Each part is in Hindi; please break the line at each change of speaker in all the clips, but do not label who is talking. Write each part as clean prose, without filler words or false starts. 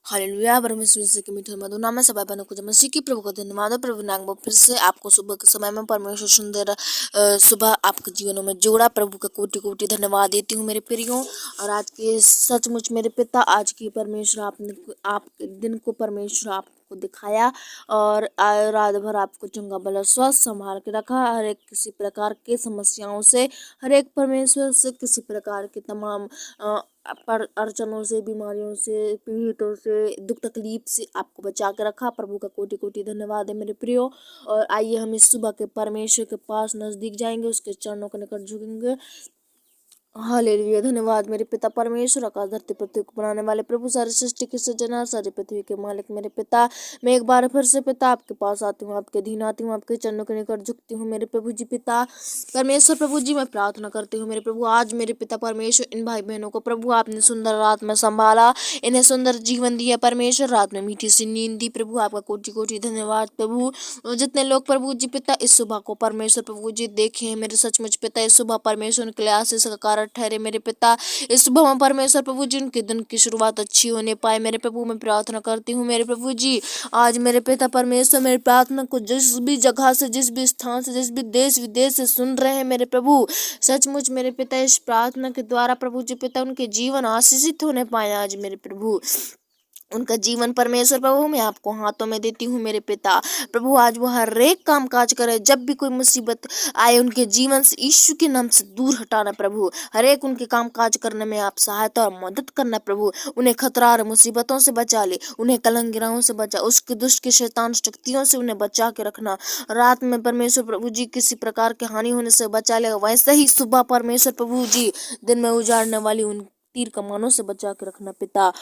हालेलुया। परमेश्वर से की मीठे मधुर नाम में सभी बहनों को जब मसीह की प्रभु को धन्यवाद है। प्रभु नाम फिर से आपको सुबह के समय में परमेश्वर सुंदर सुबह आपके जीवनों में जोड़ा। प्रभु का कोटि कोटि धन्यवाद देती हूँ मेरे प्रियो। और आज के सचमुच मेरे पिता, आज की परमेश्वर आपने आप दिन को परमेश्वर आपको दिखाया और रात भर आपको चंगा भला स्वस्थ संभाल के रखा। हर एक किसी प्रकार के समस्याओं से, हर एक परमेश्वर से किसी प्रकार के तमाम पर अड़चनों से, बीमारियों से, पीड़ितों से, दुख तकलीफ से आपको बचा के रखा। प्रभु का कोटि कोटि धन्यवाद है मेरे प्रियो। और आइए हम इस सुबह के परमेश्वर के पास नजदीक जाएंगे, उसके चरणों के निकट झुकेंगे। हालेलुया। धन्यवाद मेरे पिता परमेश्वर, आकाश धरती पृथ्वी को बनाने वाले प्रभु, सारी सृष्टि के सृजनहार, सारी पृथ्वी के मालिक मेरे पिता। मैं एक बार फिर से पिता आपके पास आती हूँ, आपके अधीन आती हूँ, आपके चरणों के निकट झुकती हूँ मेरे प्रभु जी। पिता परमेश्वर प्रभु जी, मैं प्रार्थना करती हूँ मेरे प्रभु, आज मेरे पिता परमेश्वर इन भाई बहनों को प्रभु आपने सुंदर रात में संभाला, इन्हें सुंदर जीवन दिया परमेश्वर, रात में मीठी सी नींद दी प्रभु। आपका कोटि कोटि धन्यवाद प्रभु। जितने लोग प्रभु जी पिता इस सुबह को परमेश्वर प्रभु जी देखे मेरे सचमुच पिता, इस सुबह परमेश्वर उनके लिए आशीष का कारण ठहरे मेरे पिता। इस सुबह में परमेश्वर प्रभु जी उनके दिन की शुरुआत अच्छी होने पाए मेरे प्रभु। मैं प्रार्थना करती हूँ मेरे प्रभु जी, आज मेरे पिता परमेश्वर मेरी प्रार्थना को जिस भी जगह से, जिस भी स्थान से, जिस भी देश विदेश से सुन रहे हैं मेरे प्रभु, सचमुच मेरे पिता इस प्रार्थना के द्वारा प्रभु जी पिता उनके जीवन आशीषित होने पाए आज मेरे प्रभु। उनका जीवन परमेश्वर प्रभु मैं आपको हाथों में देती हूँ मेरे पिता। प्रभु आज वो हर एक काम काज करे, जब भी कोई मुसीबत आए उनके जीवन से यीशु के नाम से दूर हटाना प्रभु। हर एक उनके काम काज करने में आप सहायता और मदद करना प्रभु। उन्हें खतरा और मुसीबतों से बचा ले, उन्हें कलंगिराहों से बचा, उसके दुष्ट की शैतान शक्तियों से उन्हें बचा के रखना। रात में परमेश्वर प्रभु जी किसी प्रकार की हानि होने से बचा ले, वैसे ही सुबह परमेश्वर प्रभु जी दिन में उजाड़ने वाली उन तीर कमानों से बचा के रखना पिता।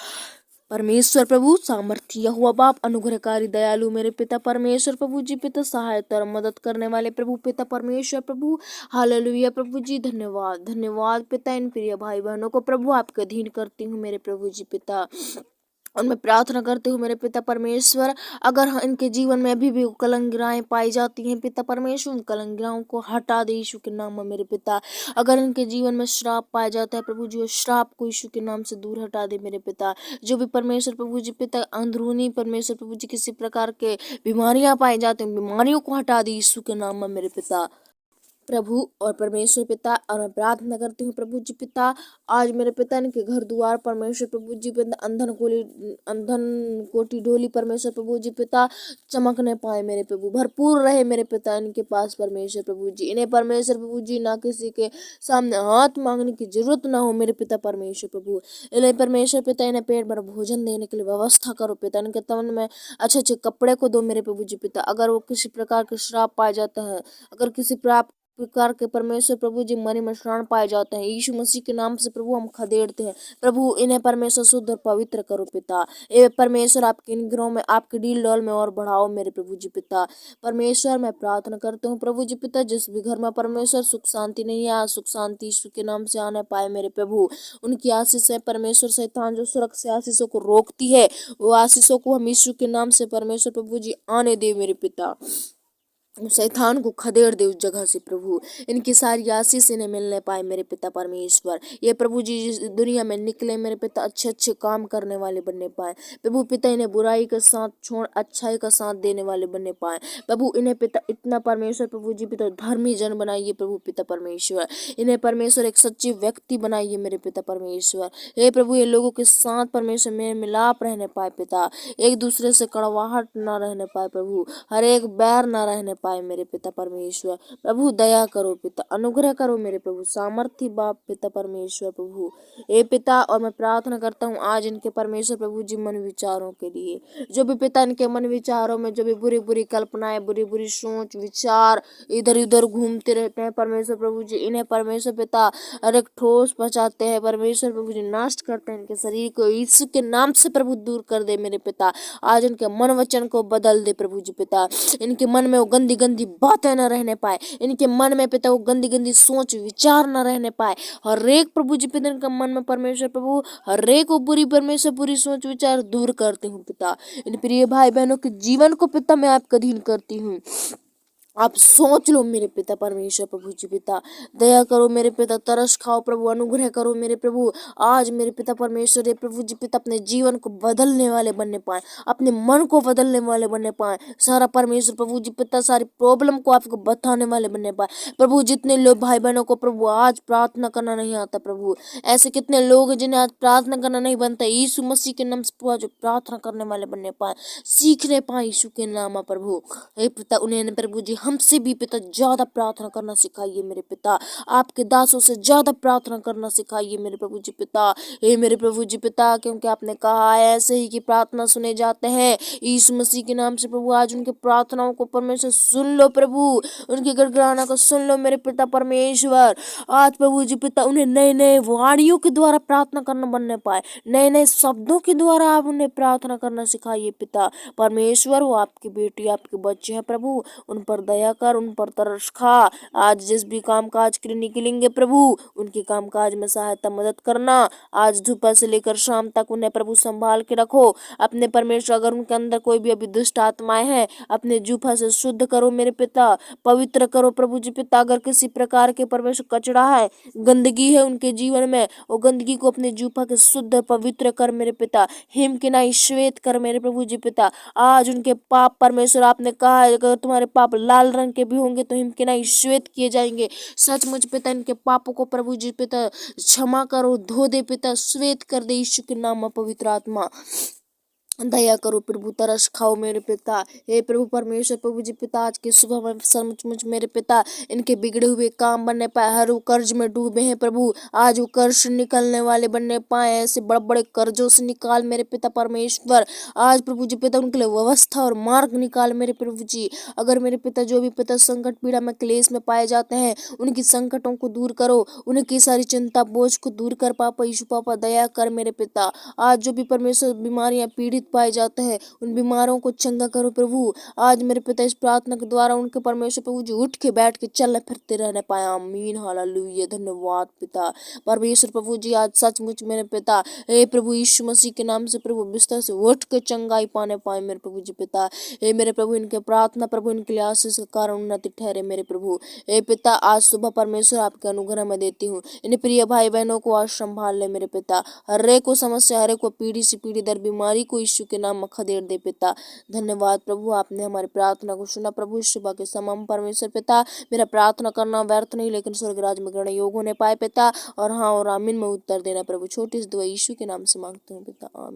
परमेश्वर प्रभु सामर्थ्य हुआ बाप, अनुग्रहकारी दयालु मेरे पिता परमेश्वर प्रभु जी पिता, सहायता और मदद करने वाले प्रभु पिता परमेश्वर प्रभु। हालेलुया प्रभु जी। धन्यवाद धन्यवाद पिता। इन प्रिय भाई बहनों को प्रभु आपके अधीन करती हूँ मेरे प्रभु जी पिता। और मैं प्रार्थना करती हूँ मेरे पिता परमेश्वर, अगर इनके जीवन में अभी भी कलंगिराएं पाई जाती हैं पिता परमेश्वर, उन कलंगिराओं को हटा दे यीशु के नाम में मेरे पिता। अगर इनके जीवन में श्राप पाया जाता है प्रभु जी, उस श्राप को यीशु के नाम से दूर हटा दे मेरे पिता। जो भी परमेश्वर प्रभु जी पिता अंदरूनी परमेश्वर प्रभु जी किसी प्रकार के बीमारियां पाई जाती हैं, बीमारियों को हटा दे यीशु के नाम में मेरे पिता प्रभु और परमेश्वर पिता। और मैं प्रार्थना करती हूँ प्रभु जी पिता, आज मेरे पिता इनके घर द्वार परमेश्वर प्रभु जी पिता अंधन कोटि डोली परमेश्वर प्रभु जी पिता चमकने पाए मेरे प्रभु, भरपूर रहे मेरे पिता इनके पास परमेश्वर प्रभु जी। इन्हें परमेश्वर प्रभु जी ना किसी के सामने हाथ मांगने की जरूरत ना हो मेरे पिता परमेश्वर प्रभु। इन्हें परमेश्वर पिता इन्हें पेट भर भोजन देने के लिए व्यवस्था करो पिता। इनके तन में अच्छे अच्छे कपड़े को दो मेरे प्रभु जी पिता। अगर वो किसी प्रकार के श्राप पाए जाता है, अगर किसी प्रकार के परमेश्वर प्रभु जी मरी में स्नान पाए जाते हैं, यीशु मसीह के नाम से प्रभु हम खदेड़ते हैं प्रभु। इन्हें परमेश्वर शुद्ध और पवित्र करो पिता। ये परमेश्वर आपके इन ग्रहों में, आपके डील डॉल में और बढ़ाओ मेरे प्रभु जी पिता परमेश्वर। मैं प्रार्थना करता हूँ प्रभु जी पिता, जिस भी घर में परमेश्वर सुख शांति नहीं है, आज सुख शांति यीशु के नाम से आने पाए मेरे प्रभु। उनकी आशीष है परमेश्वर। शैतान जो सुरक्षा से आशीषों को रोकती है, वो आशीषों को हम यीशु के नाम से परमेश्वर प्रभु जी आने दे मेरे पिता। शैतान को खदेड़ दे उस जगह से प्रभु। इनकी सारी आशीष इन्हें मिलने पाए मेरे पिता परमेश्वर। ये प्रभु जी जिस दुनिया में निकले मेरे पिता अच्छे अच्छे काम करने वाले बनने पाए प्रभु पिता। इन्हें बुराई का साथ छोड़ अच्छाई का साथ देने वाले बनने पाए प्रभु। इन्हें पिता इतना परमेश्वर प्रभु जी पिता धर्मी जन बनाइए प्रभु पिता परमेश्वर। इन्हें परमेश्वर एक सच्चे व्यक्ति बनाइए मेरे पिता परमेश्वर। हे प्रभु ये लोगों के साथ परमेश्वर में मिलाप रहने पाए पिता, एक दूसरे से कड़वाहट न रहने पाए प्रभु, हर एक बैर न रहने पाए मेरे पिता परमेश्वर प्रभु। दया करो पिता, अनुग्रह करो मेरे प्रभु, सामर्थ्य बाप पिता परमेश्वर प्रभु ए पिता। और मैं प्रार्थना करता हूँ आज इनके परमेश्वर प्रभु जी मन विचारों के लिए, जो भी पिता इनके मन विचारों में जो भी बुरी बुरी कल्पनाएं, बुरी बुरी सोच विचार इधर उधर घूमते रहते हैं परमेश्वर प्रभु जी, इन्हें परमेश्वर पिता हर एक ठोस पहुंचाते हैं परमेश्वर प्रभु जी, नष्ट करते हैं इनके शरीर को यीशु के नाम से प्रभु दूर कर दे मेरे पिता। आज इनके मन वचन को बदल दे प्रभु जी पिता। इनके मन में वो गंदी गंदी बातें न रहने पाए, इनके मन में पिता वो गंदी गंदी सोच विचार न रहने पाए। हर एक प्रभु जी पिता इनके मन में परमेश्वर प्रभु हर एक को बुरी परमेश्वर बुरी सोच विचार दूर करते हूँ पिता। इन प्रिय भाई बहनों के जीवन को पिता मैं आपका अधीन करती हूँ। आप सोच लो मेरे पिता परमेश्वर प्रभु जी पिता, दया करो मेरे पिता, तरस खाओ प्रभु, अनुग्रह करो मेरे प्रभु। आज मेरे पिता परमेश्वर प्रभु जी पिता अपने जीवन को बदलने वाले बनने पाए, अपने मन को बदलने वाले बनने पाए, सारा परमेश्वर प्रभु जी पिता सारी प्रॉब्लम को आपको बताने वाले बनने पाए प्रभु। जितने लोग भाई बहनों को प्रभु आज प्रार्थना करना नहीं आता प्रभु, ऐसे कितने लोग हैं जिन्हें आज प्रार्थना करना नहीं बनता, यीशु मसीह के नाम से प्रभु जो प्रार्थना करने वाले बनने पाए, सीखने पाए यीशु के नाम प्रभु। हे पिता उन्हें प्रभु जी हमसे भी पिता ज्यादा प्रार्थना करना सिखाइए मेरे पिता, आपके दासों से ज्यादा प्रार्थना करना सिखाइए मेरे प्रभु जी पिता। हे मेरे प्रभु जी पिता, क्योंकि आपने कहा है ऐसे ही की प्रार्थना सुने जाते हैं यीशु मसीह के नाम से प्रभु। आज उनके प्रार्थनाओं को परमेश्वर सुन लो प्रभु, उनके गड़गड़ाना को सुन लो मेरे पिता परमेश्वर। आज प्रभु जी पिता उन्हें नए नए वाणियों के द्वारा प्रार्थना करना बनने पाए, नए नए शब्दों के द्वारा आप उन्हें प्रार्थना करना सिखाइए पिता परमेश्वर। वो आपकी बेटी आपके बच्चे हैं प्रभु, उन पर दया कर, उन पर तरस खा। आज जिस भी काम काज के लिए निकलेंगे प्रभु, उनके काम काज में सहायता मदद करना। आज दोपहर से लेकर शाम तक उन्हें प्रभु संभाल के रखो अपने परमेश्वर। अगर उनके अंदर कोई भी अभी दुष्ट आत्माएं हैं, अपने जूफा से शुद्ध करो मेरे पिता, पवित्र करो प्रभु जी पिता। अगर किसी प्रकार के परमेश्वर कचड़ा है, गंदगी है उनके जीवन में, वो गंदगी को अपने जूफा के शुद्ध पवित्र कर मेरे पिता, हिम के नाई श्वेत कर मेरे प्रभु जी पिता। आज उनके पाप परमेश्वर आपने कहा है अगर तुम्हारे पाप लाल रंग के भी होंगे तो हिम के नाई श्वेत किए जाएंगे। सचमुच पिता इनके पापों को प्रभु जी पिता क्षमा करो, धो दे पिता, श्वेत कर दे यीशु के नाम में पवित्र आत्मा। दया करो प्रभु, तरस खाओ मेरे पिता। हे प्रभु परमेश्वर प्रभु जी पिता, आज के सुबह में सचमुच मेरे पिता इनके बिगड़े हुए काम बनने पाए, हर वो कर्ज में डूबे हैं प्रभु, आज वो कर्ज निकलने वाले बनने पाए, ऐसे बड़े बड़े कर्जों से निकाल मेरे पिता परमेश्वर। आज प्रभु जी पिता उनके लिए व्यवस्था और मार्ग निकाल मेरे प्रभु जी। अगर मेरे पिता जो भी पिता संकट पीड़ा में क्लेश में पाए जाते हैं, उनकी संकटों को दूर करो, उनकी सारी चिंता बोझ को दूर कर पापा यीशु पापा दया कर मेरे पिता। आज जो भी परमेश्वर बीमारियां पीड़ित पाए जाते हैं, उन बीमारों को चंगा करो प्रभु। आज मेरे पिता इस प्रार्थना के द्वारा उनके परमेश्वर प्रभु जी उठ के बैठ के चलने फिरते रहने पाए, आमीन हालेलुया। धन्यवाद पिता परमेश्वर प्रभु जी। आज सचमुच मेरे पिता हे प्रभु यीशु मसीह के नाम से प्रभु बिस्तर से उठ के चंगाई पाने पाए मेरे प्रभु जी पिता। हे मेरे प्रभु इनके प्रार्थना प्रभु इनके लिए आशीष का कारण उन्नति ठहरे मेरे प्रभु। हे पिता आज सुबह परमेश्वर आपके अनुग्रह में देती हूँ, इन प्रिय भाई बहनों को आज संभाल ले मेरे पिता, हर एक को समस्या, हर एक को पीढ़ी से पीढ़ी दर बीमारी को यीशु के नाम में खदेड़ दे पिता। धन्यवाद प्रभु, आपने हमारी प्रार्थना को सुना प्रभु। इस सुबह के समय परमेश्वर पिता मेरा प्रार्थना करना व्यर्थ नहीं, लेकिन स्वर्ग राज में ग्रहण योग होने पाए पिता, और हाँ और आमीन में उत्तर देना प्रभु। छोटी सी दुआ यीशु के नाम से मांगते हूँ पिता, आमीन।